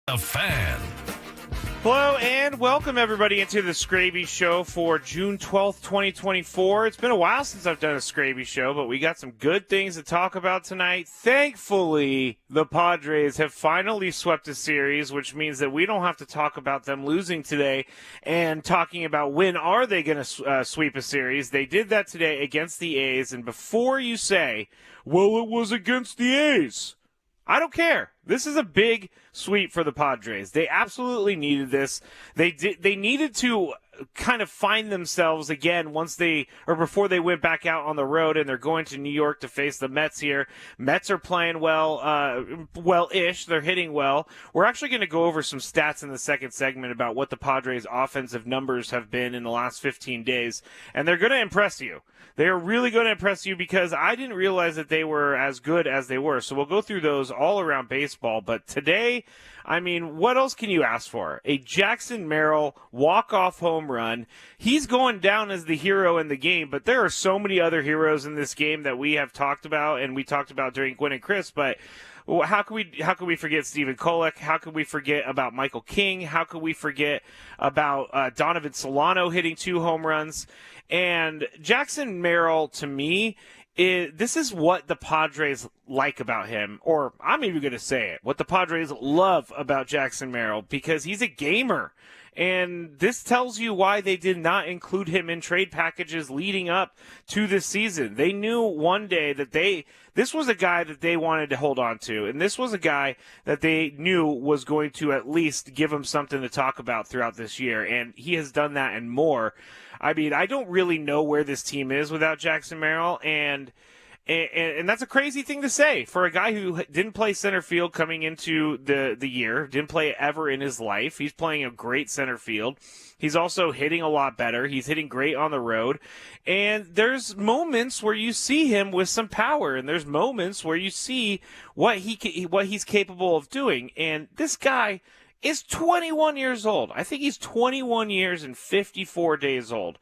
A fan. Hello and welcome everybody into the Skraby Show for June 12th, 2024. It's been a while since I've done a Skraby Show, but we got some good things to talk about tonight. Thankfully, the Padres have finally swept a series, which means that we don't have to talk about them losing today and talking about when are they going to sweep a series. They did that today against the A's, and before you say, well, it was against the A's, I don't care. This is a big sweep for the Padres. They absolutely needed this. They needed to kind of find themselves again before they went back out on the road, and they're going to New York to face the Mets here. Mets are playing well-ish. They're hitting well. We're actually going to go over some stats in the second segment about what the Padres' offensive numbers have been in the last 15 days, and they're going to impress you. They are really going to impress you because I didn't realize that they were as good as they were. So we'll go through those all around baseball. But today, I mean, what else can you ask for? A Jackson Merrill walk-off home run. He's going down as the hero in the game, but there are so many other heroes in this game that we have talked about, and we talked about during Gwen and Chris, but how can we forget Stephen Kolek? How can we forget about Michael King? How can we forget about Donovan Solano hitting 2 home runs? And Jackson Merrill, to me, this is what the Padres like about him, or I'm even going to say it, what the Padres love about Jackson Merrill, because he's a gamer. And this tells you why they did not include him in trade packages leading up to this season. They knew one day that this was a guy that they wanted to hold on to, and this was a guy that they knew was going to at least give them something to talk about throughout this year, and he has done that and more. I mean, I don't really know where this team is without Jackson Merrill, and that's a crazy thing to say for a guy who didn't play center field coming into the year, didn't play ever in his life. He's playing a great center field. He's also hitting a lot better. He's hitting great on the road. And there's moments where you see him with some power, and there's moments where you see what he's capable of doing. And this guy is 21 years old. I think he's 21 years and 54 days old.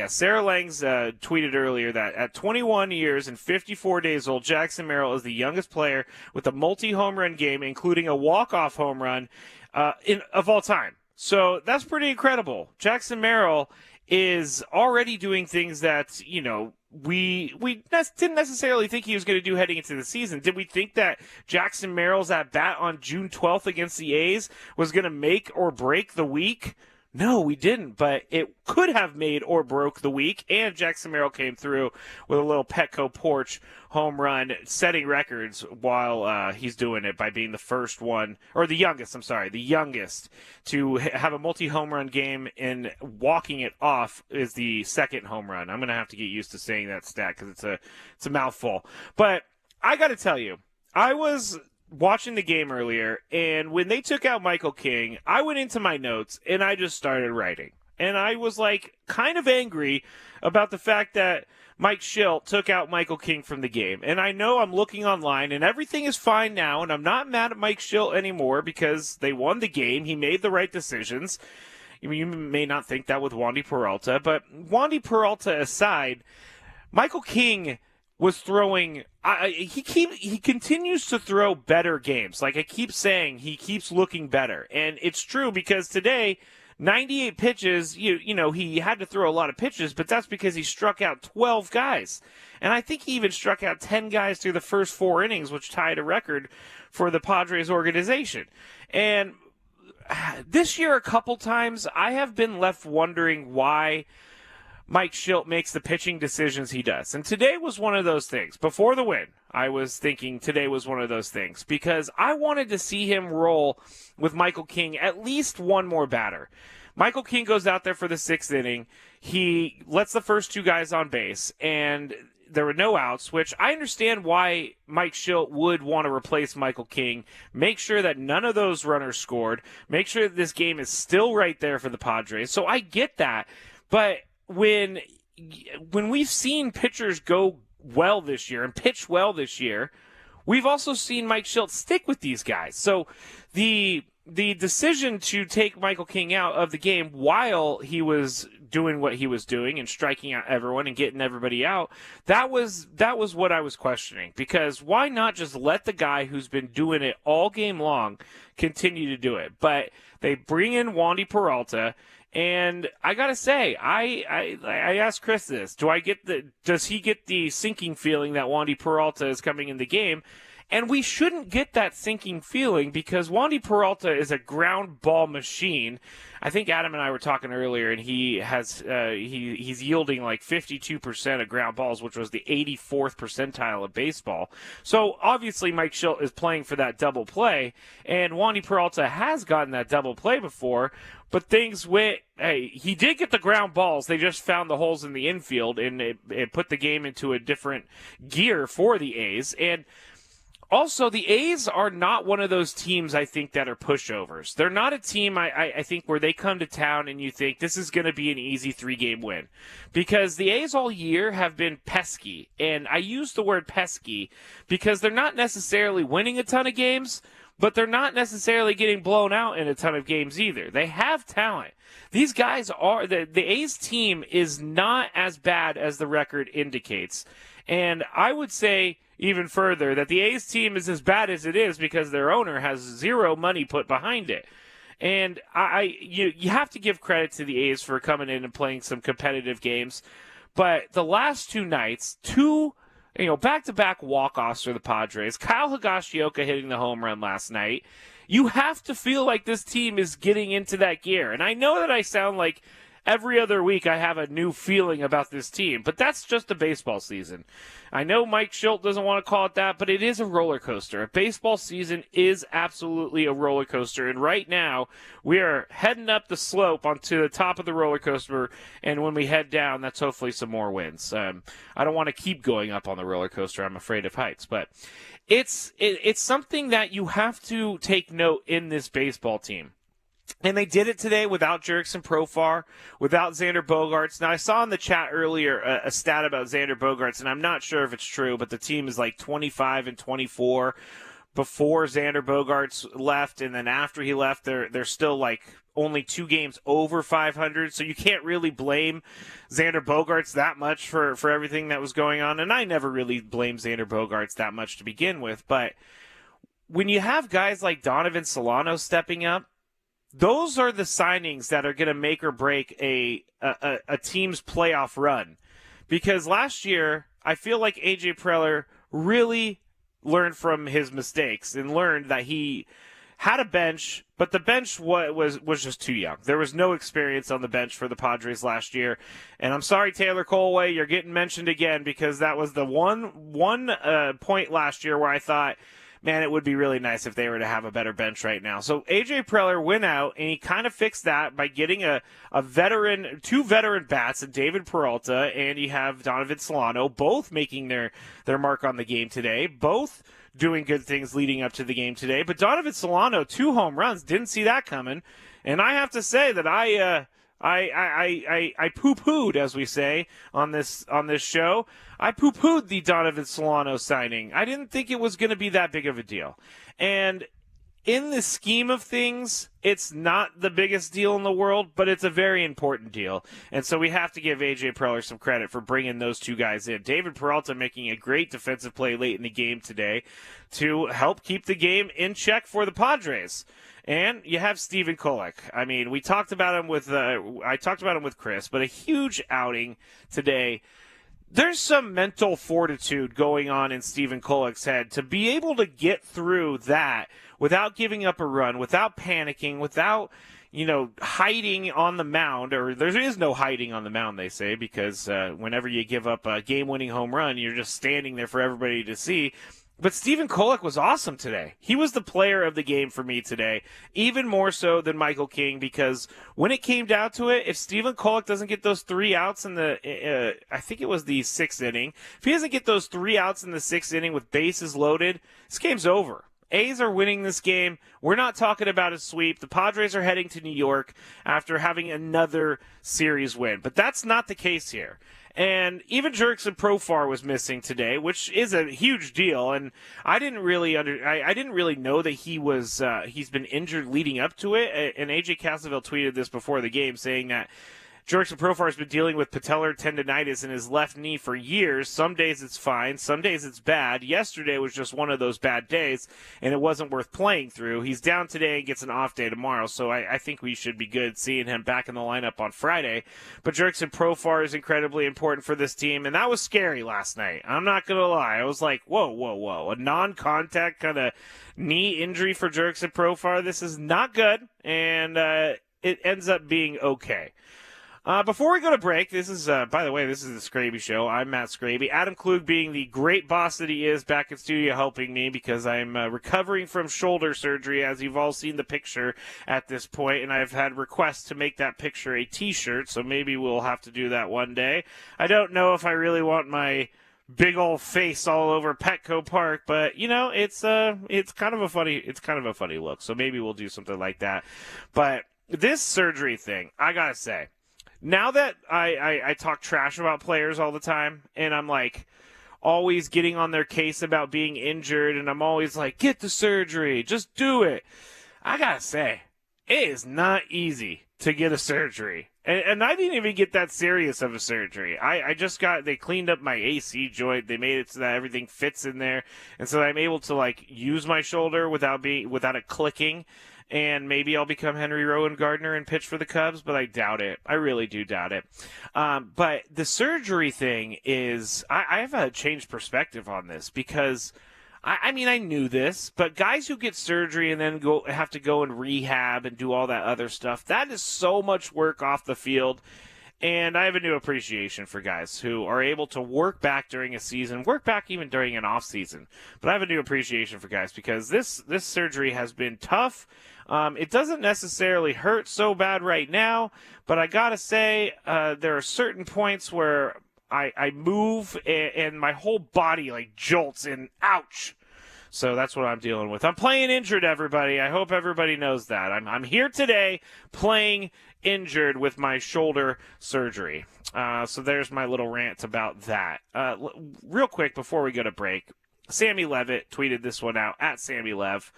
Sarah Langs tweeted earlier that at 21 years and 54 days old, Jackson Merrill is the youngest player with a multi-home run game, including a walk-off home run of all time. So that's pretty incredible. Jackson Merrill is already doing things that, we didn't necessarily think he was going to do heading into the season. Did we think that Jackson Merrill's at bat on June 12th against the A's was going to make or break the week? No, we didn't, but it could have made or broke the week, and Jackson Merrill came through with a little Petco porch home run, setting records while he's doing it by being the youngest to have a multi-home run game, and walking it off is the second home run. I'm going to have to get used to saying that stat because it's a mouthful. But I got to tell you, I was watching the game earlier, and when they took out Michael King, I went into my notes and I just started writing. And I was kind of angry about the fact that Mike Shildt took out Michael King from the game. And I know I'm looking online and everything is fine now, and I'm not mad at Mike Shildt anymore because they won the game. He made the right decisions. You may not think that with Wandy Peralta, but Wandy Peralta aside, Michael King was throwing. He continues to throw better games. Like I keep saying, he keeps looking better, and it's true because today, 98 pitches. He had to throw a lot of pitches, but that's because he struck out 12 guys, and I think he even struck out 10 guys through the first 4 innings, which tied a record for the Padres organization. And this year, a couple times, I have been left wondering why Mike Shildt makes the pitching decisions he does. And today was one of those things. Before the win, I was thinking today was one of those things because I wanted to see him roll with Michael King at least one more batter. Michael King goes out there for the 6th inning. He lets the first 2 guys on base, and there were no outs, which I understand why Mike Shildt would want to replace Michael King, make sure that none of those runners scored, make sure that this game is still right there for the Padres. So I get that, but when we've seen pitchers go well this year and pitch well this year, we've also seen Mike Shildt stick with these guys. So the the decision to take Michael King out of the game while he was doing what he was doing and striking out everyone and getting everybody out, that was what I was questioning. Because why not just let the guy who's been doing it all game long continue to do it? But they bring in Wandy Peralta, and I gotta say, I asked Chris this: does he get the sinking feeling that Wandy Peralta is coming in the game? And we shouldn't get that sinking feeling because Wandy Peralta is a ground ball machine. I think Adam and I were talking earlier, and he has he's yielding like 52% of ground balls, which was the 84th percentile of baseball. So obviously Mike Shildt is playing for that double play, and Wandy Peralta has gotten that double play before. But things went, he did get the ground balls. They just found the holes in the infield, and it put the game into a different gear for the A's. And also, the A's are not one of those teams, I think, that are pushovers. They're not a team, I think, where they come to town and you think this is going to be an easy 3-game win. Because the A's all year have been pesky. And I use the word pesky because they're not necessarily winning a ton of games, but they're not necessarily getting blown out in a ton of games either. They have talent. These guys are, the A's team is not as bad as the record indicates. And I would say even further that the A's team is as bad as it is because their owner has zero money put behind it. And you have to give credit to the A's for coming in and playing some competitive games. But the last two nights, back-to-back walk-offs for the Padres, Kyle Higashioka hitting the home run last night, you have to feel like this team is getting into that gear. And I know that I sound like every other week I have a new feeling about this team, but that's just the baseball season. I know Mike Shildt doesn't want to call it that, but it is a roller coaster. A baseball season is absolutely a roller coaster, and right now we are heading up the slope onto the top of the roller coaster, and when we head down, that's hopefully some more wins. I don't want to keep going up on the roller coaster. I'm afraid of heights, but it's something that you have to take note in this baseball team. And they did it today without Jurickson Profar, without Xander Bogaerts. Now, I saw in the chat earlier a stat about Xander Bogaerts, and I'm not sure if it's true, but the team is like 25-24 before Xander Bogaerts left, and then after he left, they're still like only 2 games over 500. So you can't really blame Xander Bogaerts that much for everything that was going on. And I never really blamed Xander Bogaerts that much to begin with. But when you have guys like Donovan Solano stepping up, those are the signings that are going to make or break a team's playoff run. Because last year, I feel like A.J. Preller really learned from his mistakes and learned that he had a bench, but the bench was just too young. There was no experience on the bench for the Padres last year. And I'm sorry, Taylor Colway, you're getting mentioned again because that was the one point last year where I thought, man, it would be really nice if they were to have a better bench right now. So A.J. Preller went out, and he kind of fixed that by getting two veteran bats, and David Peralta, and you have Donovan Solano, both making their mark on the game today, both doing good things leading up to the game today. But Donovan Solano, 2 home runs, didn't see that coming. And I have to say that I poo-pooed, as we say on this show. I poo-pooed the Donovan Solano signing. I didn't think it was going to be that big of a deal. And in the scheme of things, it's not the biggest deal in the world, but it's a very important deal. And so we have to give A.J. Preller some credit for bringing those 2 guys in. David Peralta making a great defensive play late in the game today to help keep the game in check for the Padres. And you have Stephen Kolek. I mean, I talked about him with Chris, but a huge outing today. There's some mental fortitude going on in Stephen Kolek's head to be able to get through that without giving up a run, without panicking, without, hiding on the mound, or there is no hiding on the mound, they say, because whenever you give up a game-winning home run, you're just standing there for everybody to see. But Stephen Kolek was awesome today. He was the player of the game for me today, even more so than Michael King, because when it came down to it, if Stephen Kolek doesn't get those 3 outs in the, I think it was the 6th inning, if he doesn't get those 3 outs in the 6th inning with bases loaded, this game's over. A's are winning this game. We're not talking about a sweep. The Padres are heading to New York after having another series win. But that's not the case here. And even Jurickson Profar was missing today, which is a huge deal. And I didn't really I didn't really know that he's been injured leading up to it. And AJ Cassavell tweeted this before the game, saying that Jurickson Profar has been dealing with patellar tendonitis in his left knee for years. Some days it's fine, some days it's bad. Yesterday was just one of those bad days, and it wasn't worth playing through. He's down today and gets an off day tomorrow, so I think we should be good seeing him back in the lineup on Friday. But Jurickson Profar is incredibly important for this team, and that was scary last night. I'm not going to lie. I was like, whoa. A non-contact kind of knee injury for Jurickson Profar. This is not good, and it ends up being okay. Before we go to break, this is, by the way, this is the Skraby Show. I'm Matt Skraby. Adam Klug, being the great boss that he is, back in studio helping me because I'm recovering from shoulder surgery, as you've all seen the picture at this point, and I've had requests to make that picture a t-shirt, so maybe we'll have to do that one day. I don't know if I really want my big old face all over Petco Park, but it's kind of a funny look, so maybe we'll do something like that. But this surgery thing, I gotta say, now that I talk trash about players all the time, and I'm like always getting on their case about being injured, and I'm always like, get the surgery, just do it. I gotta say, it is not easy to get a surgery. And I didn't even get that serious of a surgery. They cleaned up my AC joint. They made it so that everything fits in there. And so I'm able to use my shoulder without it clicking. And maybe I'll become Henry Rowan Gardner and pitch for the Cubs, but I doubt it. I really do doubt it. But the surgery thing is, I have a changed perspective on this because, I knew this, but guys who get surgery and then have to go and rehab and do all that other stuff, that is so much work off the field. And I have a new appreciation for guys who are able to work back during a season, work back even during an off season. But I have a new appreciation for guys because this surgery has been tough. It doesn't necessarily hurt so bad right now, but I gotta say, there are certain points where I move and my whole body jolts and ouch. So that's what I'm dealing with. I'm playing injured, everybody. I hope everybody knows that. I'm here today playing injured with my shoulder surgery. So there's my little rant about that. Real quick before we go to break, Sammy Levitt tweeted this one out at Sammy Lev.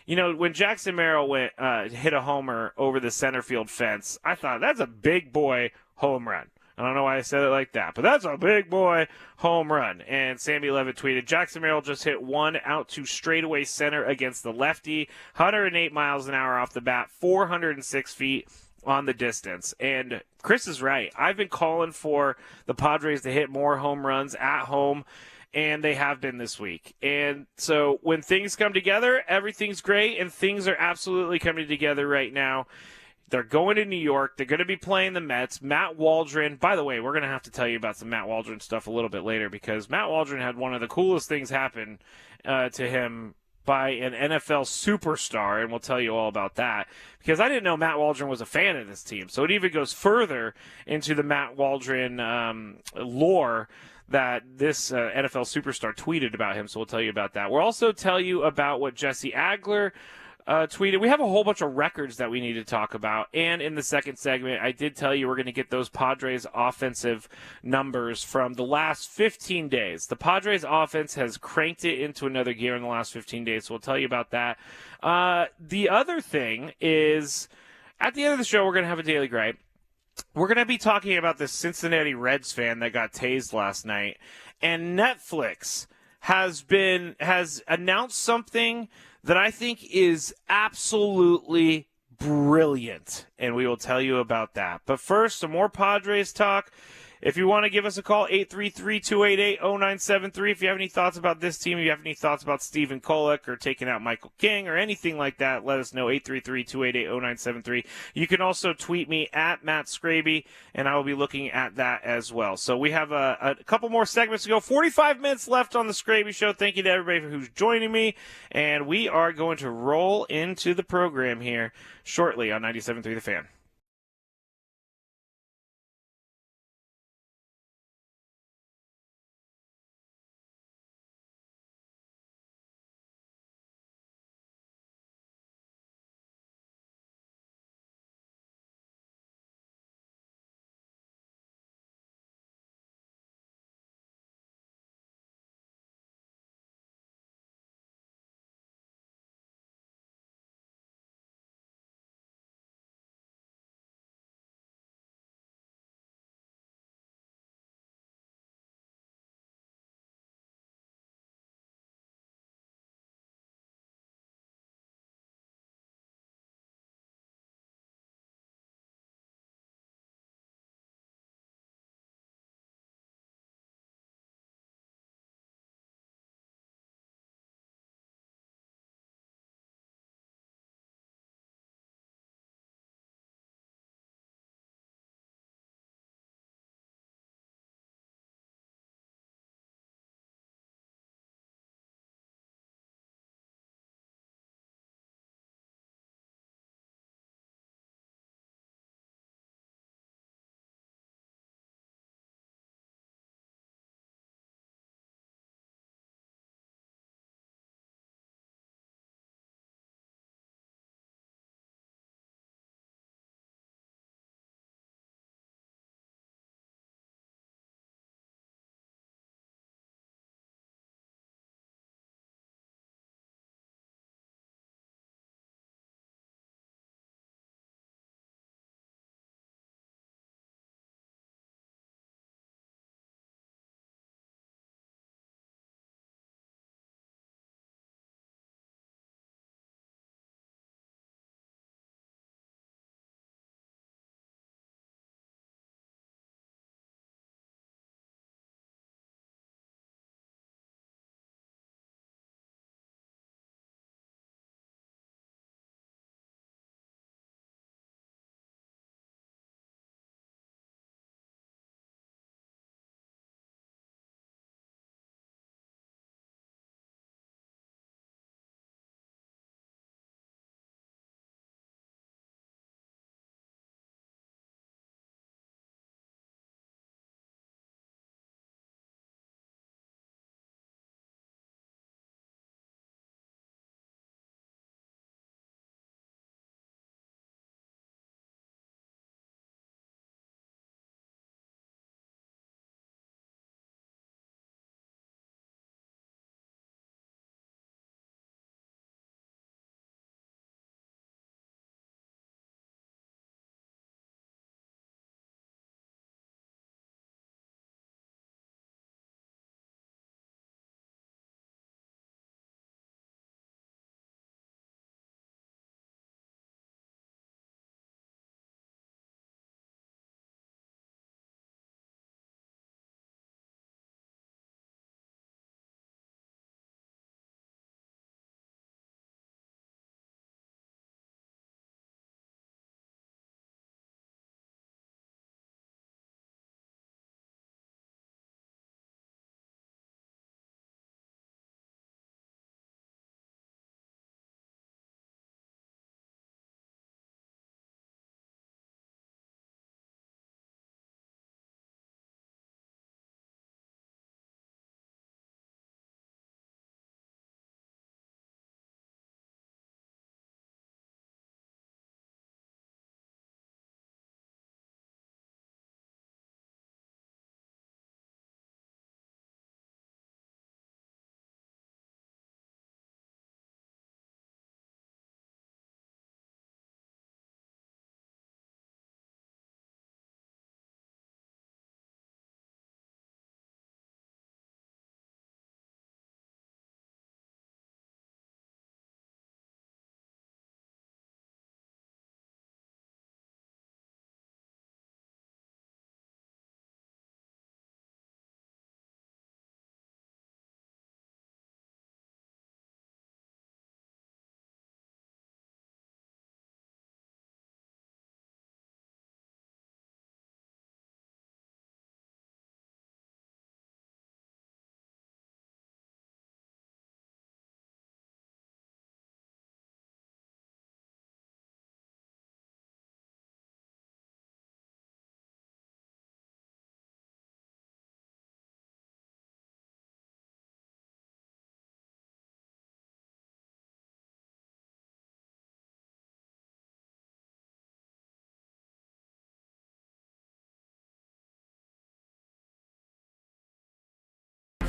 When Jackson Merrill hit a homer over the center field fence, I thought that's a big boy home run. I don't know why I said it like that, but that's a big boy home run. And Sammy Levitt tweeted, Jackson Merrill just hit one out to straightaway center against the lefty, 108 miles an hour off the bat, 406 feet on the distance. And Chris is right. I've been calling for the Padres to hit more home runs at home, and they have been this week. And so when things come together, everything's great, and things are absolutely coming together right now. They're going to New York. They're going to be playing the Mets. Matt Waldren, by the way, we're going to have to tell you about some Matt Waldren stuff a little bit later because Matt Waldren had one of the coolest things happen to him by an NFL superstar, and we'll tell you all about that because I didn't know Matt Waldren was a fan of this team. So it even goes further into the Matt Waldren lore that this NFL superstar tweeted about him, so we'll tell you about that. We'll also tell you about what Jesse Agler tweeted. We have a whole bunch of records that we need to talk about, and in the second segment, I did tell you we're going to get those Padres offensive numbers from the last 15 days. The Padres offense has cranked it into another gear in the last 15 days, so we'll tell you about that. The other thing is, at the end of the show, we're going to have a Daily Gripe. We're going to be talking about this Cincinnati Reds fan that got tased last night, and Netflix has announced something that I think is absolutely brilliant, and we will tell you about that. But first, some more Padres talk. If you want to give us a call, 833-288-0973. If you have any thoughts about this team, if you have any thoughts about Stephen Kolek or taking out Michael King or anything like that, let us know, 833-288-0973. You can also tweet me at Matt Skraby, and I will be looking at that as well. So we have a couple more segments to go. 45 minutes left on the Skraby Show. Thank you to everybody who's joining me, and we are going to roll into the program here shortly on 97.3 The Fan.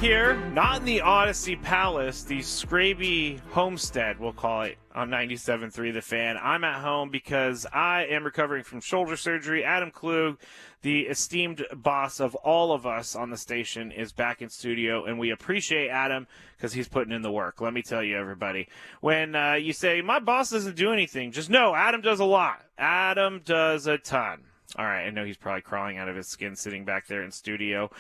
here, not in the Odyssey Palace, the Skraby Homestead, we'll call it, on 97.3 The Fan. I'm at home because I am recovering from shoulder surgery. Adam Klug, the esteemed boss of all of us on the station, is back in studio, and we appreciate Adam because he's putting in the work. Let me tell you, everybody, when you say, my boss doesn't do anything, just know Adam does a lot. Adam does a ton. All right, I know he's probably crawling out of his skin sitting back there in studio.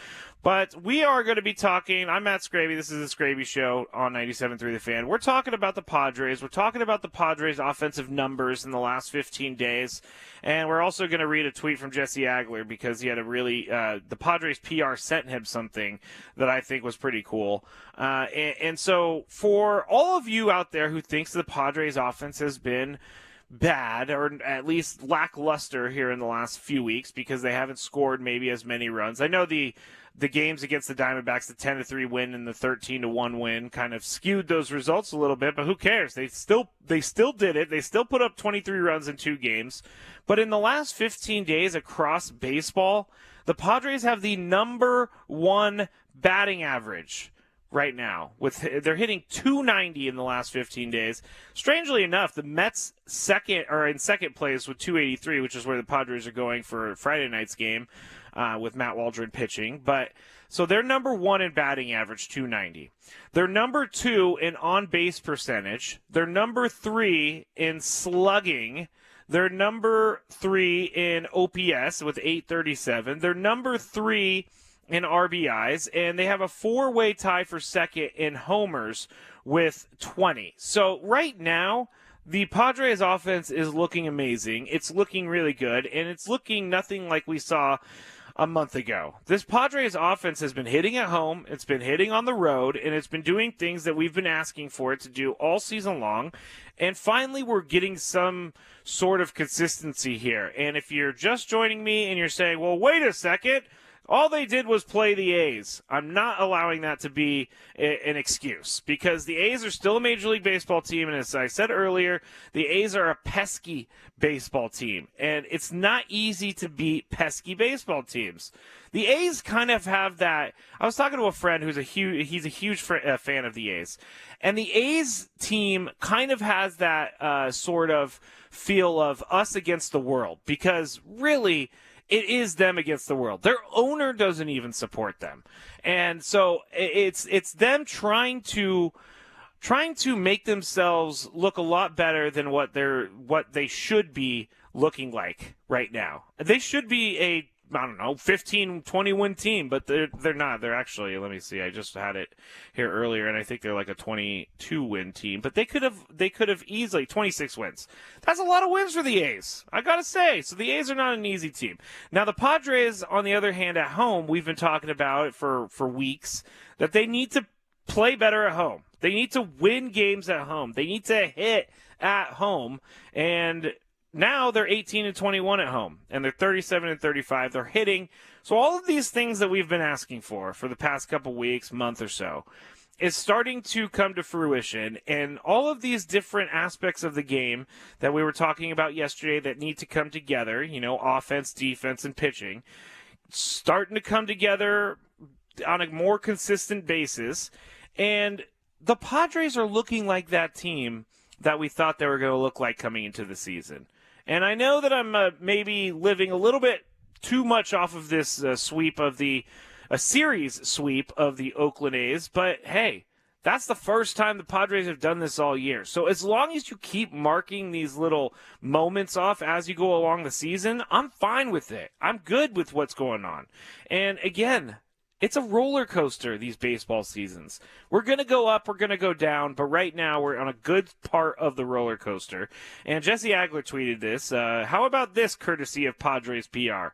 But we are going to be talking. I'm Matt Skraby. This is the Skraby Show on 97.3 The Fan. We're talking about the Padres. We're talking about the Padres' offensive numbers in the last 15 days. And we're also going to read a tweet from Jesse Agler because he had a really the Padres PR sent him something that I think was pretty cool. And so for all of you out there who thinks the Padres' offense has been bad, or at least lackluster here in the last few weeks because they haven't scored maybe as many runs. I know the games against the Diamondbacks, the 10-3 win and the 13-1 win kind of skewed those results a little bit, but who cares? They still did it. They still put up 23 runs in 2 games. But in the last 15 days across baseball, the Padres have the number 1 batting average right now. They're hitting 290 in the last 15 days. Strangely enough, the Mets in second place with 283, which is where the Padres are going for Friday night's game with Matt Waldren pitching. But so they're number 1 in batting average, 290. They're number 2 in on-base percentage. They're number 3 in slugging. They're number 3 in OPS with 837. They're number 3 in RBIs, and they have a 4-way tie for second in homers with 20. So right now, the Padres offense is looking amazing. It's looking really good, and it's looking nothing like we saw a month ago. This Padres offense has been hitting at home, it's been hitting on the road, and it's been doing things that we've been asking for it to do all season long. And finally, we're getting some sort of consistency here. And if you're just joining me and you're saying, well, wait a second, all they did was play the A's. I'm not allowing that to be an excuse because the A's are still a Major League Baseball team, and as I said earlier, the A's are a pesky baseball team, and it's not easy to beat pesky baseball teams. The A's kind of have that. I was talking to a friend who's a huge fan of the A's, and the A's team kind of has that sort of feel of us against the world because really, it is them against the world. Their owner doesn't even support them. And so it's them trying to make themselves look a lot better than what they should be looking like right now. They should be a 15-20 win team, but they're not. They're actually, let me see, I just had it here earlier, and I think they're like a 22 win team, but they could have easily 26 wins. That's a lot of wins for the A's, I gotta say. So the A's are not an easy team. Now the Padres, on the other hand, at home, we've been talking about it for weeks, that they need to play better at home. They need to win games at home. They need to hit at home, and now they're 18-21 at home, and they're 37-35. They're hitting. So all of these things that we've been asking for the past couple weeks, month or so, is starting to come to fruition. And all of these different aspects of the game that we were talking about yesterday that need to come together, offense, defense, and pitching, starting to come together on a more consistent basis. And the Padres are looking like that team that we thought they were going to look like coming into the season. And I know that I'm maybe living a little bit too much off of this series sweep of the Oakland A's, but hey, that's the first time the Padres have done this all year. So as long as you keep marking these little moments off as you go along the season, I'm fine with it. I'm good with what's going on. And again, it's a roller coaster, these baseball seasons. We're going to go up, we're going to go down, but right now we're on a good part of the roller coaster. And Jesse Agler tweeted this. How about this, courtesy of Padres PR?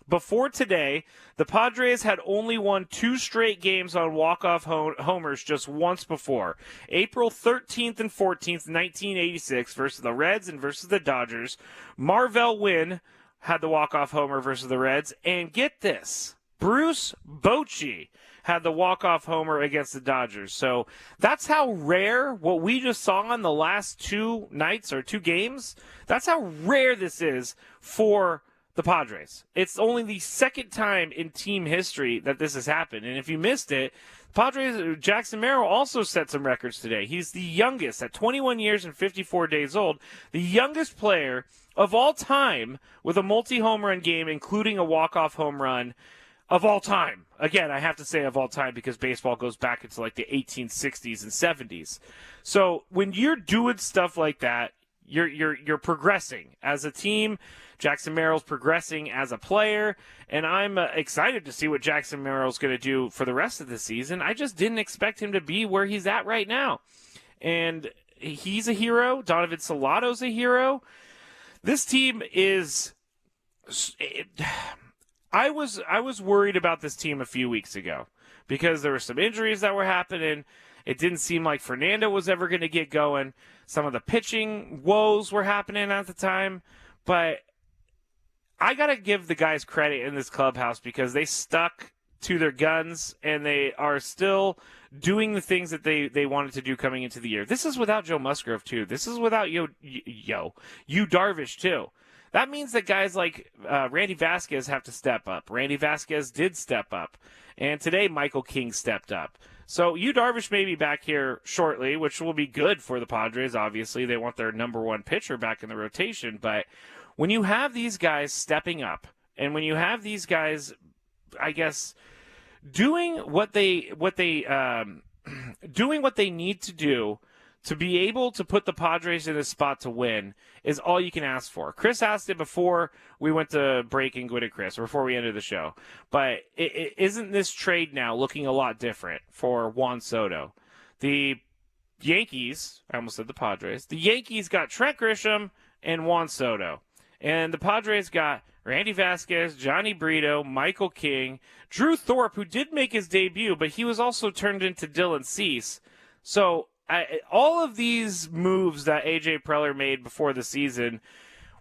Before today, the Padres had only won 2 straight games on walk-off homers just once before. April 13th and 14th, 1986 versus the Reds and versus the Dodgers. Marvell Wynn had the walk-off homer versus the Reds. And get this, Bruce Bochy had the walk-off homer against the Dodgers. So that's how rare what we just saw in the last 2 nights or 2 games, that's how rare this is for the Padres. It's only the second time in team history that this has happened. And if you missed it, Padres, Jackson Merrill also set some records today. He's the youngest, at 21 years and 54 days old, the youngest player of all time with a multi-home run game, including a walk-off home run of all time. Again, I have to say of all time because baseball goes back into like the 1860s and 70s. So when you're doing stuff like that, you're progressing as a team. Jackson Merrill's progressing as a player, and I'm excited to see what Jackson Merrill's going to do for the rest of the season. I just didn't expect him to be where he's at right now. And he's a hero. Donovan Solano's a hero. This team is... I was worried about this team a few weeks ago because there were some injuries that were happening. It didn't seem like Fernando was ever going to get going. Some of the pitching woes were happening at the time. But I got to give the guys credit in this clubhouse because they stuck to their guns and they are still doing the things that they wanted to do coming into the year. This is without Joe Musgrove, too. This is without Yu Darvish, too. That means that guys like Randy Vasquez have to step up. Randy Vasquez did step up. And today, Michael King stepped up. So Yu Darvish may be back here shortly, which will be good for the Padres. Obviously, they want their number one pitcher back in the rotation. But when you have these guys stepping up, and when you have these guys, I guess, doing what they need to do to be able to put the Padres in a spot to win is all you can ask for. Chris asked it before we went to break and go to Chris, before we ended the show. But isn't this trade now looking a lot different for Juan Soto? The Yankees, I almost said the Padres, the Yankees got Trent Grisham and Juan Soto. And the Padres got Randy Vasquez, Johnny Brito, Michael King, Drew Thorpe, who did make his debut, but he was also turned into Dylan Cease. So all of these moves that A.J. Preller made before the season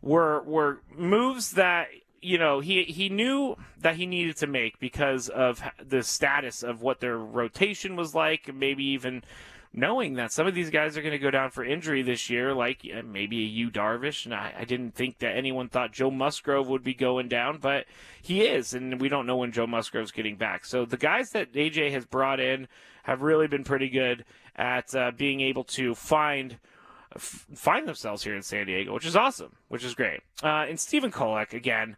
were moves that, you know, he knew that he needed to make because of the status of what their rotation was like, and maybe even knowing that some of these guys are going to go down for injury this year, like maybe a Yu Darvish. And I didn't think that anyone thought Joe Musgrove would be going down, but he is, and we don't know when Joe Musgrove's getting back. So the guys that AJ has brought in have really been pretty good at being able to find themselves here in San Diego, which is awesome, which is great. And Stephen Kolek, again,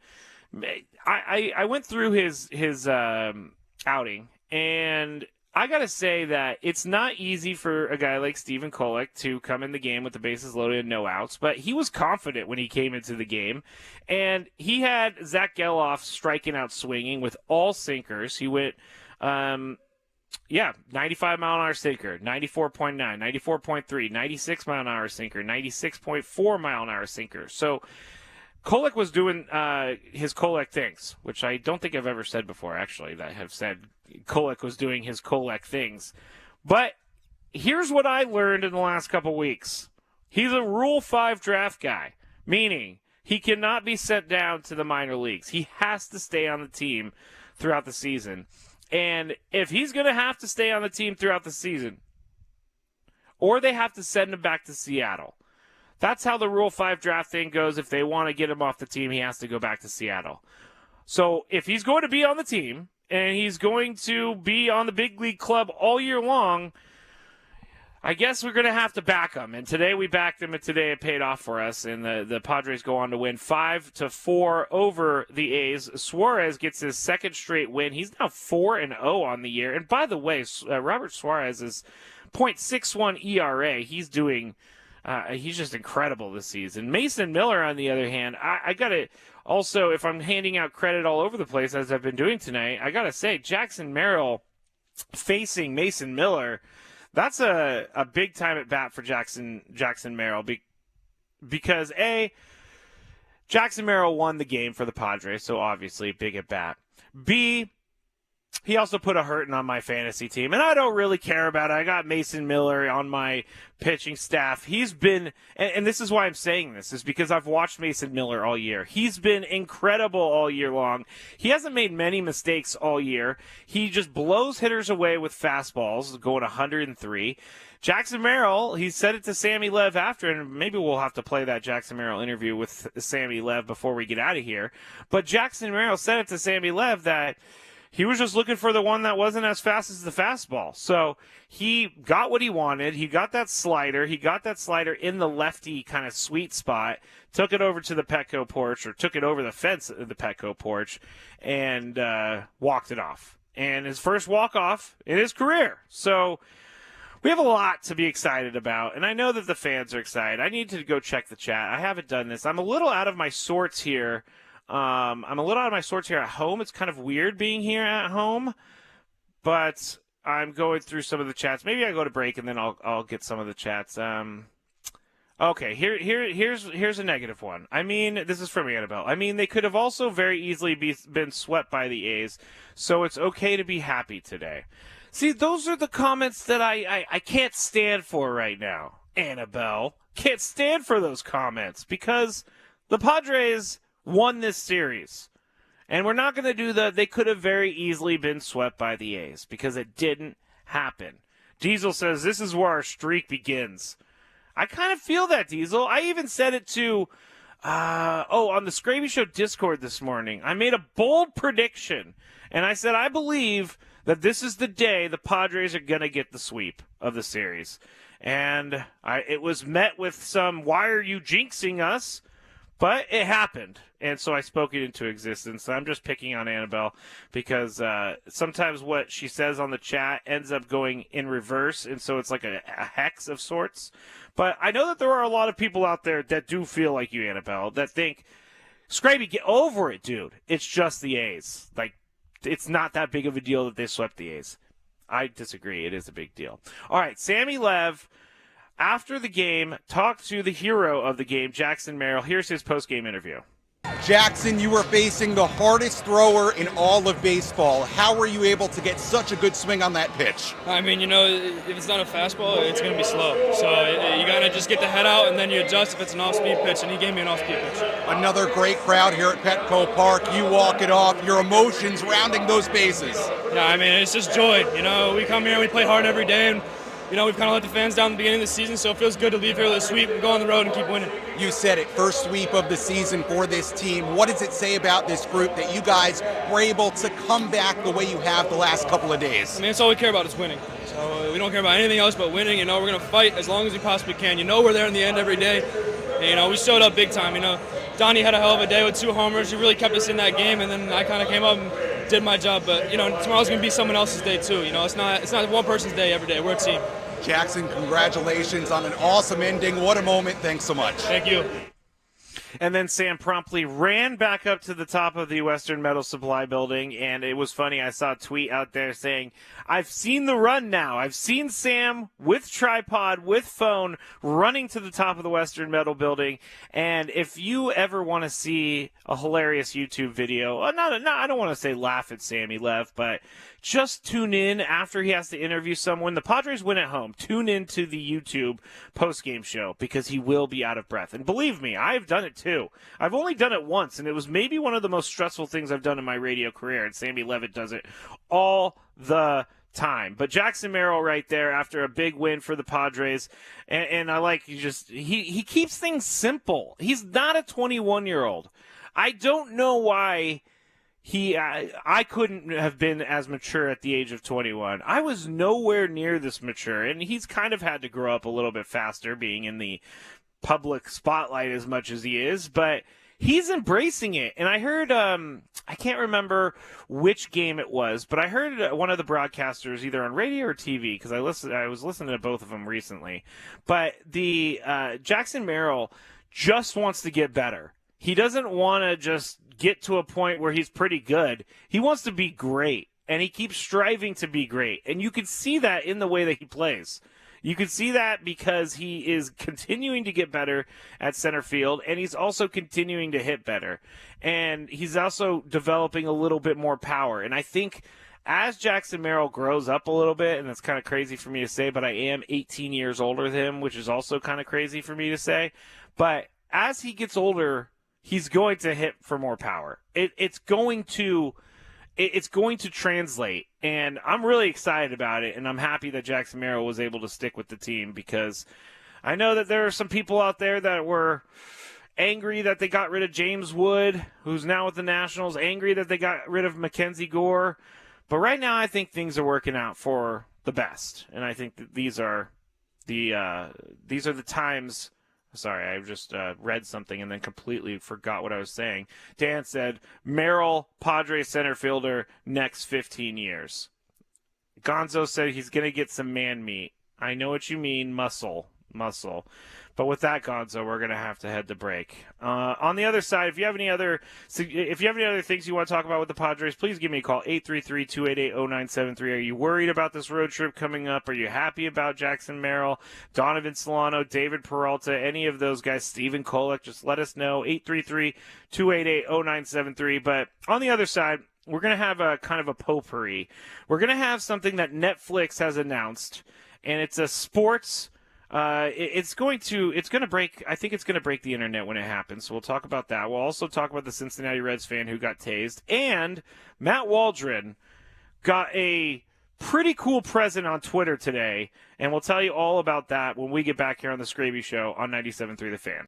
I went through his outing, and I got to say that it's not easy for a guy like Stephen Kolek to come in the game with the bases loaded and no outs, but he was confident when he came into the game, and he had Zach Geloff striking out swinging with all sinkers. He went 95-mile-an-hour sinker, 94.9, 94.3, 96-mile-an-hour sinker, 96.4-mile-an-hour sinker. So Kolek was doing his Kolek things, which I don't think I've ever said before, actually, that have said Kolek was doing his Kolek things. But here's what I learned in the last couple weeks. He's a Rule 5 draft guy, meaning he cannot be sent down to the minor leagues. He has to stay on the team throughout the season. And if he's going to have to stay on the team throughout the season, or they have to send him back to Seattle, that's how the Rule 5 draft thing goes. If they want to get him off the team, he has to go back to Seattle. So if he's going to be on the team, and he's going to be on the big league club all year long, I guess we're going to have to back him. And today we backed him, and today it paid off for us. And the Padres go on to win 5-4 over the A's. Suarez gets his second straight win. He's now 4-0 on the year. And by the way, Robert Suarez is .61 ERA. He's doing he's just incredible this season. Mason Miller, on the other hand, I got to also, if I'm handing out credit all over the place as I've been doing tonight, I got to say Jackson Merrill facing Mason Miller, that's a big time at bat for Jackson Merrill because A, Jackson Merrill won the game for the Padres, so obviously big at bat. B, he also put a hurting on my fantasy team, and I don't really care about it. I got Mason Miller on my pitching staff. He's been, and this is why I'm saying this, is because I've watched Mason Miller all year. He's been incredible all year long. He hasn't made many mistakes all year. He just blows hitters away with fastballs, going 103. Jackson Merrill, he said it to Sammy Lev after, and maybe we'll have to play that Jackson Merrill interview with Sammy Lev before we get out of here. But Jackson Merrill said it to Sammy Lev that he was just looking for the one that wasn't as fast as the fastball. So he got what he wanted. He got that slider. He got that slider in the lefty kind of sweet spot, took it over to the Petco porch, or took it over the fence of the Petco porch, and walked it off. And his first walk-off in his career. So we have a lot to be excited about, and I know that the fans are excited. I need to go check the chat. I haven't done this. I'm a little out of my sorts here. I'm a little out of my sorts here at home. It's kind of weird being here at home, but I'm going through some of the chats. Maybe I go to break and then I'll get some of the chats. Okay, here's a negative one. I mean, this is from Annabelle. I mean, they could have also very easily been swept by the A's, so it's okay to be happy today. See, those are the comments that I can't stand for right now, Annabelle. Can't stand for those comments because the Padres won this series. And we're not going to do they could have very easily been swept by the A's because it didn't happen. Diesel says this is where our streak begins. I kind of feel that, Diesel. I even said it to, on the Skraby Show Discord this morning. I made a bold prediction, and I said I believe that this is the day the Padres are going to get the sweep of the series. And it was met with some, why are you jinxing us? But it happened, and so I spoke it into existence. I'm just picking on Annabelle because sometimes what she says on the chat ends up going in reverse, and so it's like a hex of sorts. But I know that there are a lot of people out there that do feel like you, Annabelle, that think, Skraby, get over it, dude. It's just the A's. Like, it's not that big of a deal that they swept the A's. I disagree. It is a big deal. All right, Sammy Lev, after the game, talked to the hero of the game, Jackson Merrill. Here's his post-game interview. Jackson, you were facing the hardest thrower in all of baseball. How were you able to get such a good swing on that pitch? I mean, if it's not a fastball, it's going to be slow. So you got to just get the head out and then you adjust if it's an off-speed pitch, and he gave me an off-speed pitch. Another great crowd here at Petco Park. You walk it off, your emotions rounding those bases. Yeah, I mean, it's just joy. We come here and we play hard every day, and we've kind of let the fans down at the beginning of the season, so it feels good to leave here with a sweep and go on the road and keep winning. You said it, first sweep of the season for this team. What does it say about this group that you guys were able to come back the way you have the last couple of days? I mean, that's all we care about is winning. So we don't care about anything else but winning. We're going to fight as long as we possibly can. We're there in the end every day. And, we showed up big time. Donnie had a hell of a day with 2 homers. He really kept us in that game, and then I kind of came up and did my job. But, tomorrow's going to be someone else's day too. It's not one person's day every day. We're a team. Jackson, congratulations on an awesome ending. What a moment. Thanks so much. Thank you. And then Sam promptly ran back up to the top of the Western Metal Supply building, and it was funny. I saw a tweet out there saying, I've seen the run now. I've seen Sam with tripod, with phone, running to the top of the Western Metal building. And if you ever want to see a hilarious YouTube video, I don't want to say laugh at Sammy Lev, but just tune in after he has to interview someone. The Padres win at home. Tune in to the YouTube postgame show because he will be out of breath. And believe me, I've done it too. I've only done it once, and it was maybe one of the most stressful things I've done in my radio career, and Sammy Levitt does it all the time. But Jackson Merrill right there after a big win for the Padres, and I like he keeps things simple. He's not a 21-year-old. I don't know why I couldn't have been as mature at the age of 21. I was nowhere near this mature, and he's kind of had to grow up a little bit faster being in the public spotlight as much as he is, but he's embracing it. And I heard, I can't remember which game it was, but I heard one of the broadcasters either on radio or TV, because I was listening to both of them recently, but the Jackson Merrill just wants to get better. He doesn't want to just get to a point where he's pretty good. He wants to be great, and he keeps striving to be great. And you can see that in the way that he plays. You can see that because he is continuing to get better at center field, and he's also continuing to hit better. And he's also developing a little bit more power. And I think as Jackson Merrill grows up a little bit, and it's kind of crazy for me to say, but I am 18 years older than him, which is also kind of crazy for me to say. But as he gets older, he's going to hit for more power. It's going to translate, and I'm really excited about it, and I'm happy that Jackson Merrill was able to stick with the team, because I know that there are some people out there that were angry that they got rid of James Wood, who's now with the Nationals, angry that they got rid of Mackenzie Gore. But right now I think things are working out for the best, and I think that these are the times. Sorry, I just read something and then completely forgot what I was saying. Dan said, Merrill, Padres center fielder, next 15 years. Gonzo said he's going to get some man meat. I know what you mean, muscle. But with that, Gonzo, we're going to have to head to break. On the other side, if you have any other things you want to talk about with the Padres, please give me a call, 833-288-0973. Are you worried about this road trip coming up? Are you happy about Jackson Merrill, Donovan Solano, David Peralta, any of those guys, Steven Kolek? Just let us know, 833-288-0973. But on the other side, we're going to have a kind of a potpourri. We're going to have something that Netflix has announced, and it's a sports. It's going to break. I think it's going to break the internet when it happens. So we'll talk about that. We'll also talk about the Cincinnati Reds fan who got tased, and Matt Waldren got a pretty cool present on Twitter today, and we'll tell you all about that when we get back here on the Skraby Show on 97.3 The Fan.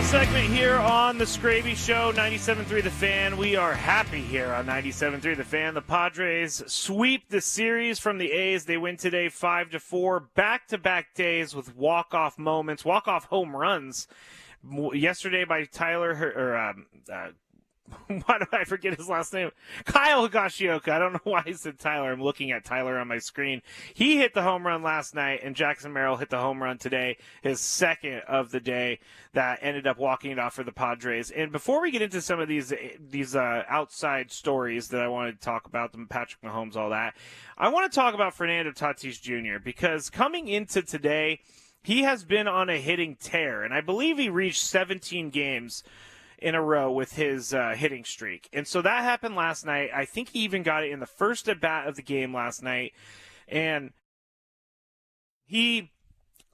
Segment here on the Skraby Show, 97.3 The Fan. We are happy here on 97.3 The Fan. The Padres sweep the series from the A's. They win today 5-4, back-to-back days with walk-off moments, walk-off home runs. Yesterday by why do I forget his last name? Kyle Higashioka. I don't know why I said Tyler. I'm looking at Tyler on my screen. He hit the home run last night, and Jackson Merrill hit the home run today, his second of the day, that ended up walking it off for the Padres. And before we get into some of these outside stories that I wanted to talk about, them Patrick Mahomes, all that, I want to talk about Fernando Tatis Jr. because coming into today, he has been on a hitting tear, and I believe he reached 17 games in a row with his hitting streak. And so that happened last night. I think he even got it in the first at-bat of the game last night. And he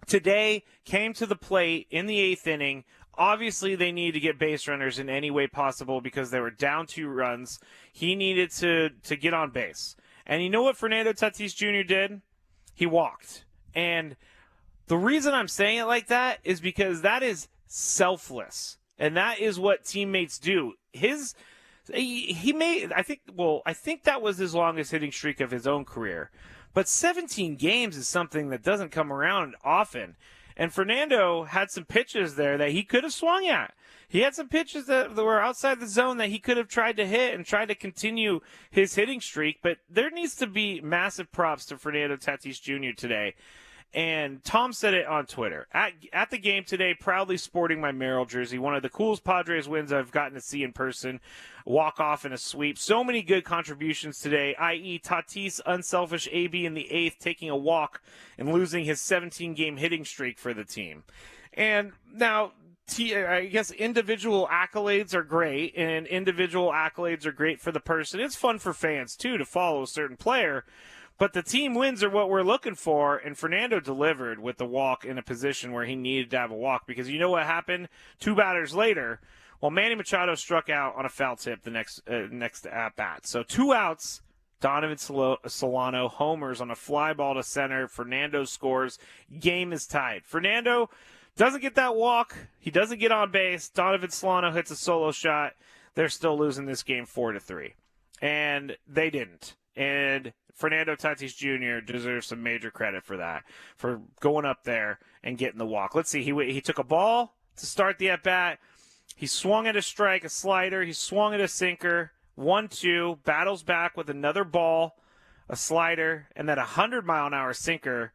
today came to the plate in the 8th inning. Obviously, they needed to get base runners in any way possible because they were down 2 runs. He needed to get on base. And you know what Fernando Tatis Jr. did? He walked. And the reason I'm saying it like that is because that is selfless. And that is what teammates do. I think that was his longest hitting streak of his own career. But 17 games is something that doesn't come around often. And Fernando had some pitches there that he could have swung at. He had some pitches that were outside the zone that he could have tried to hit and tried to continue his hitting streak. But there needs to be massive props to Fernando Tatis Jr. today. And Tom said it on Twitter. At the game today, proudly sporting my Merrill jersey, one of the coolest Padres wins I've gotten to see in person, walk off in a sweep. So many good contributions today, i.e. Tatis, unselfish AB in the 8th, taking a walk and losing his 17-game hitting streak for the team. And now, I guess individual accolades are great, and individual accolades are great for the person. It's fun for fans, too, to follow a certain player. But the team wins are what we're looking for, and Fernando delivered with the walk in a position where he needed to have a walk because you know what happened 2 batters later? Well, Manny Machado struck out on a foul tip the next at-bat. So 2 outs, Donovan Solano homers on a fly ball to center. Fernando scores. Game is tied. Fernando doesn't get that walk. He doesn't get on base. Donovan Solano hits a solo shot. They're still losing this game 4-3. And they didn't. And Fernando Tatis Jr. deserves some major credit for that, for going up there and getting the walk. Let's see. He took a ball to start the at-bat. He swung at a strike, a slider. He swung at a sinker. 1-2, battles back with another ball, a slider, and then a 100-mile-an-hour sinker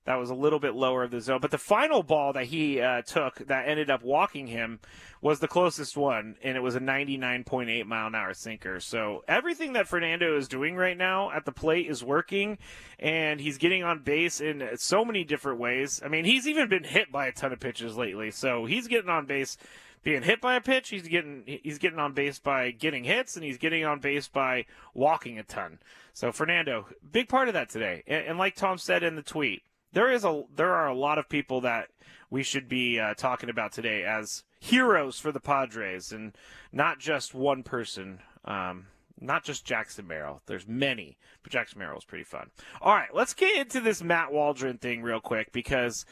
that was a little bit lower of the zone. But the final ball that he took that ended up walking him was the closest one, and it was a 99.8-mile-an-hour sinker. So everything that Fernando is doing right now at the plate is working, and he's getting on base in so many different ways. I mean, he's even been hit by a ton of pitches lately, so he's getting on base being hit by a pitch, he's getting on base by getting hits, and he's getting on base by walking a ton. So Fernando, big part of that today. And like Tom said in the tweet, there are a lot of people that we should be talking about today as heroes for the Padres, and not just one person, not just Jackson Merrill. There's many, but Jackson Merrill is pretty fun. All right, let's get into this Matt Waldren thing real quick, because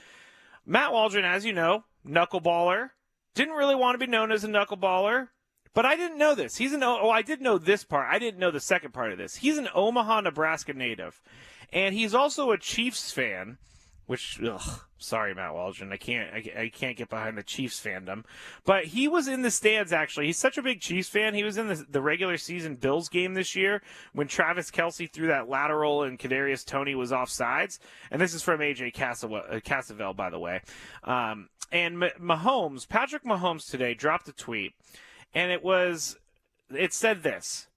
Matt Waldren, as you know, knuckleballer, didn't really want to be known as a knuckleballer, but I didn't know this. I did know this part. I didn't know the second part of this. He's an Omaha, Nebraska native, and he's also a Chiefs fan. Which, sorry, Matt Waldron, I can't get behind the Chiefs fandom. But he was in the stands, actually. He's such a big Chiefs fan. He was in the regular season Bills game this year when Travis Kelce threw that lateral and Kadarius Toney was offsides. And this is from AJ Cassavell, by the way. And Mahomes, Patrick Mahomes today dropped a tweet, and it said this,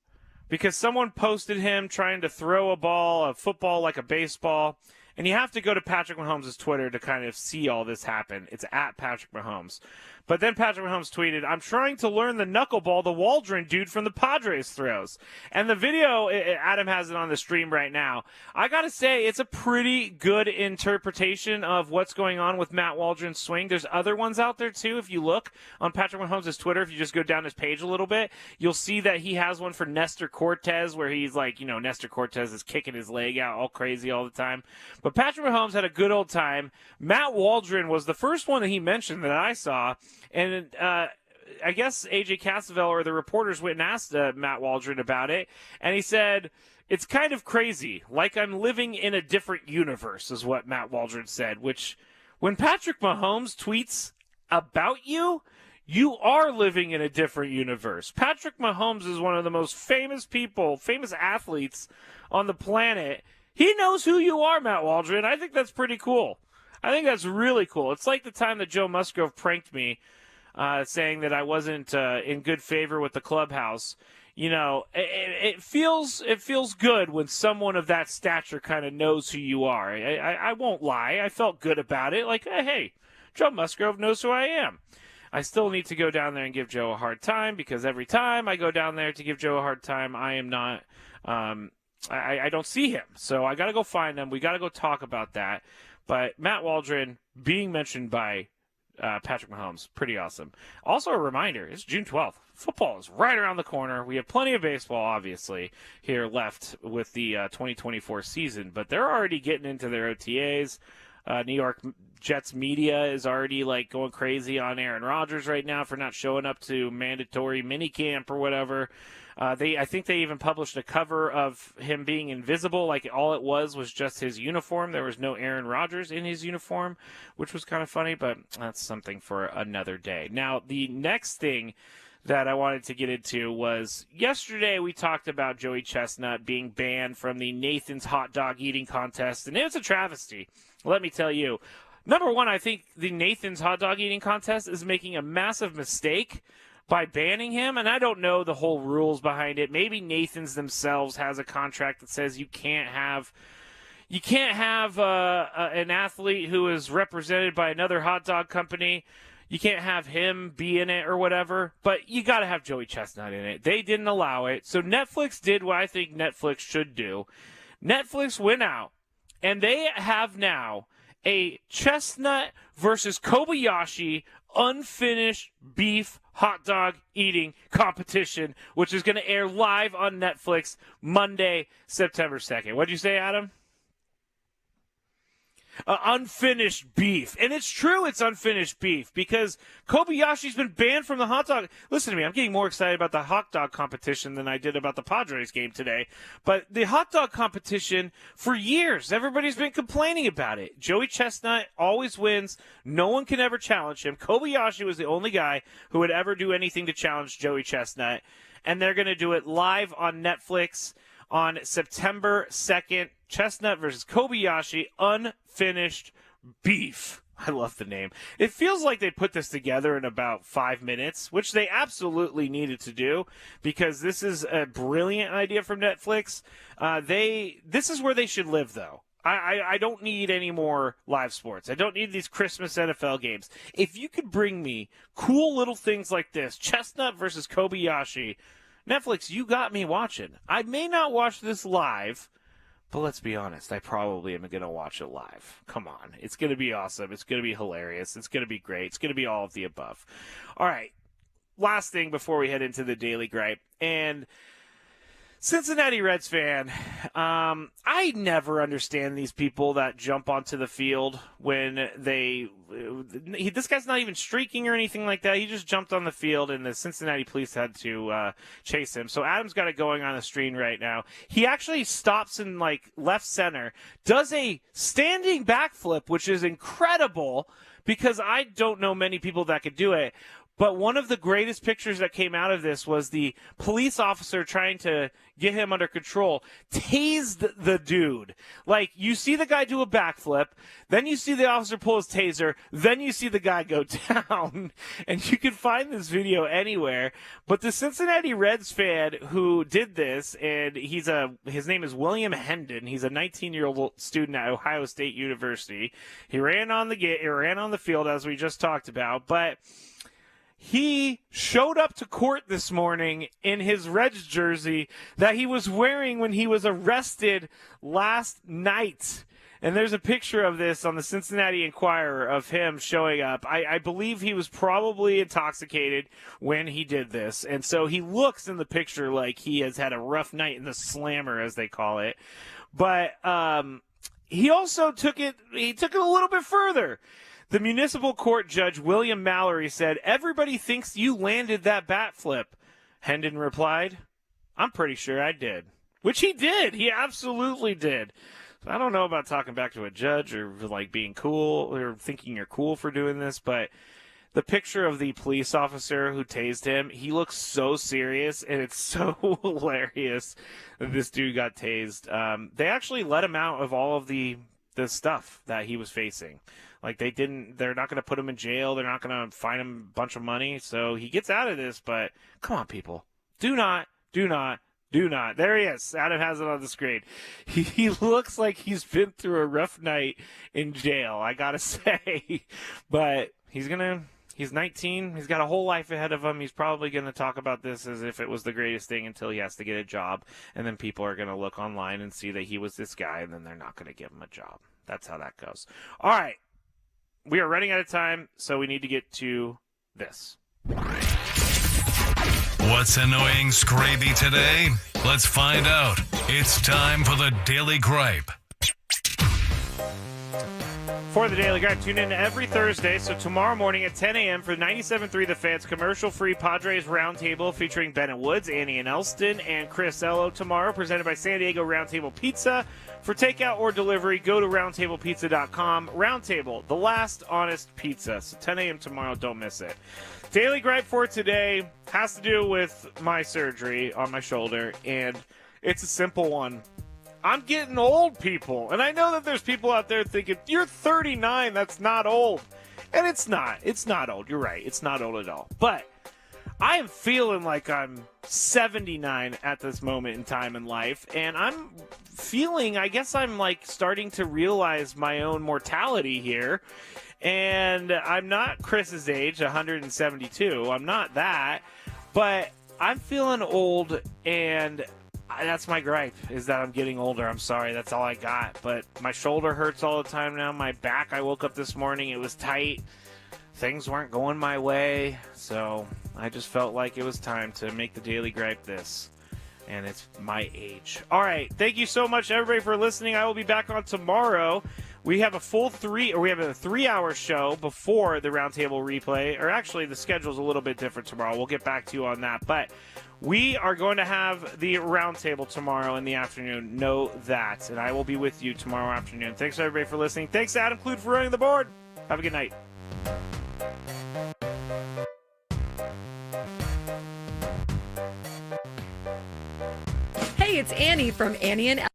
because someone posted him trying to throw a football like a baseball. And you have to go to Patrick Mahomes' Twitter to kind of see all this happen. It's at Patrick Mahomes. But then Patrick Mahomes tweeted, "I'm trying to learn the knuckleball the Waldren dude from the Padres throws." And the video, Adam has it on the stream right now. I got to say, it's a pretty good interpretation of what's going on with Matt Waldren's swing. There's other ones out there, too. If you look on Patrick Mahomes' Twitter, if you just go down his page a little bit, you'll see that he has one for Nestor Cortez where he's like, Nestor Cortez is kicking his leg out all crazy all the time. But Patrick Mahomes had a good old time. Matt Waldren was the first one that he mentioned that I saw. And I guess AJ Cassavell or the reporters went and asked Matt Waldren about it. And he said, it's kind of crazy. Like I'm living in a different universe is what Matt Waldron said, which when Patrick Mahomes tweets about you, you are living in a different universe. Patrick Mahomes is one of the most famous people, famous athletes on the planet. He knows who you are, Matt Waldron. I think that's pretty cool. I think that's really cool. It's like the time that Joe Musgrove pranked me, saying that I wasn't in good favor with the clubhouse. You know, it feels good when someone of that stature kind of knows who you are. I won't lie. I felt good about it. Like, hey, Joe Musgrove knows who I am. I still need to go down there and give Joe a hard time because every time I go down there to give Joe a hard time, I am not I don't see him. So I got to go find him. We got to go talk about that. But Matt Waldron being mentioned by Patrick Mahomes, pretty awesome. Also a reminder, it's June 12th. Football is right around the corner. We have plenty of baseball, obviously, here left with the 2024 season. But they're already getting into their OTAs. New York Jets media is already like going crazy on Aaron Rodgers right now for not showing up to mandatory minicamp or whatever. I think they even published a cover of him being invisible. Like all it was just his uniform. There was no Aaron Rodgers in his uniform, which was kind of funny, but that's something for another day. Now, the next thing that I wanted to get into was yesterday we talked about Joey Chestnut being banned from the Nathan's hot dog eating contest, and it's a travesty. Let me tell you. Number one, I think the Nathan's hot dog eating contest is making a massive mistake by banning him, and I don't know the whole rules behind it. Maybe Nathan's themselves has a contract that says you can't have an athlete who is represented by another hot dog company. You can't have him be in it or whatever, but you got to have Joey Chestnut in it. They didn't allow it, so Netflix did what I think Netflix should do. Netflix went out, and they have now a Chestnut versus Kobayashi unfinished beef hot dog eating competition, which is going to air live on Netflix Monday, September 2nd. What'd you say, Adam? Unfinished beef. And it's true it's unfinished beef because Kobayashi's been banned from the hot dog. Listen to me, I'm getting more excited about the hot dog competition than I did about the Padres game today. But the hot dog competition, for years, everybody's been complaining about it. Joey Chestnut always wins. No one can ever challenge him. Kobayashi was the only guy who would ever do anything to challenge Joey Chestnut. And they're going to do it live on Netflix on September 2nd. Chestnut versus Kobayashi, unfinished beef. I love the name. It feels like they put this together in about 5 minutes, which they absolutely needed to do because this is a brilliant idea from Netflix. This is where they should live, though. I don't need any more live sports. I don't need these Christmas NFL games. If you could bring me cool little things like this, Chestnut versus Kobayashi, Netflix, you got me watching. I may not watch this live, but let's be honest, I probably am going to watch it live. Come on. It's going to be awesome. It's going to be hilarious. It's going to be great. It's going to be all of the above. All right. Last thing before we head into the Daily Gripe. And Cincinnati Reds fan, I never understand these people that jump onto the field when this guy's not even streaking or anything like that. He just jumped on the field, and the Cincinnati police had to chase him. So Adam's got it going on the screen right now. He actually stops in left center, does a standing backflip, which is incredible because I don't know many people that could do it. But one of the greatest pictures that came out of this was the police officer trying to get him under control, tased the dude. Like, you see the guy do a backflip, then you see the officer pull his taser, then you see the guy go down. And you can find this video anywhere. But the Cincinnati Reds fan who did this, and his name is William Hendon. He's a 19-year-old student at Ohio State University. He ran on the field, as we just talked about, but he showed up to court this morning in his Reds jersey that he was wearing when he was arrested last night. And there's a picture of this on the Cincinnati Enquirer of him showing up. I believe he was probably intoxicated when he did this. And so he looks in the picture like he has had a rough night in the slammer, as they call it. But he also took it a little bit further. The municipal court judge, William Mallory, said, "Everybody thinks you landed that bat flip." Hendon replied, "I'm pretty sure I did." Which he did. He absolutely did. So I don't know about talking back to a judge or like being cool or thinking you're cool for doing this, but the picture of the police officer who tased him, he looks so serious, and it's so hilarious that this dude got tased. They actually let him out of all of the stuff that he was facing. Like they're not going to put him in jail. They're not going to fine him a bunch of money. So he gets out of this, but come on, people. Do not. There he is. Adam has it on the screen. He looks like he's been through a rough night in jail, I got to say. But he's 19. He's got a whole life ahead of him. He's probably going to talk about this as if it was the greatest thing until he has to get a job. And then people are going to look online and see that he was this guy, and then they're not going to give him a job. That's how that goes. All right. We are running out of time, so we need to get to this. What's annoying Skraby today? Let's find out. It's time for the Daily Gripe. For the Daily Gripe, tune in every Thursday, so tomorrow morning at 10 a.m. for 97.3 The Fans commercial-free Padres Roundtable featuring Bennett Woods, Annie and Elston, and Chris Ello tomorrow, presented by San Diego Roundtable Pizza. For takeout or delivery, go to roundtablepizza.com. Roundtable, the last honest pizza. So 10 a.m. tomorrow, don't miss it. Daily Gripe for today has to do with my surgery on my shoulder, and it's a simple one. I'm getting old, people. And I know that there's people out there thinking, you're 39, that's not old. And it's not. It's not old. You're right. It's not old at all. But I am feeling like I'm 79 at this moment in time in life. And I'm feeling, I guess I'm like starting to realize my own mortality here. And I'm not Chris's age, 172. I'm not that. But I'm feeling old, and that's my gripe, is that I'm getting older. I'm sorry, that's all I got. But my shoulder hurts all the time now. My back, I woke up this morning, it was tight. Things weren't going my way. So I just felt like it was time to make the Daily Gripe this. And it's my age. All right, thank you so much, everybody, for listening. I will be back on tomorrow. We have a full 3-hour show before the Roundtable replay. Or actually, the schedule's a little bit different tomorrow. We'll get back to you on that. But we are going to have the Roundtable tomorrow in the afternoon. Know that. And I will be with you tomorrow afternoon. Thanks, everybody, for listening. Thanks, Adam Clute, for running the board. Have a good night. Hey, it's Annie from Annie and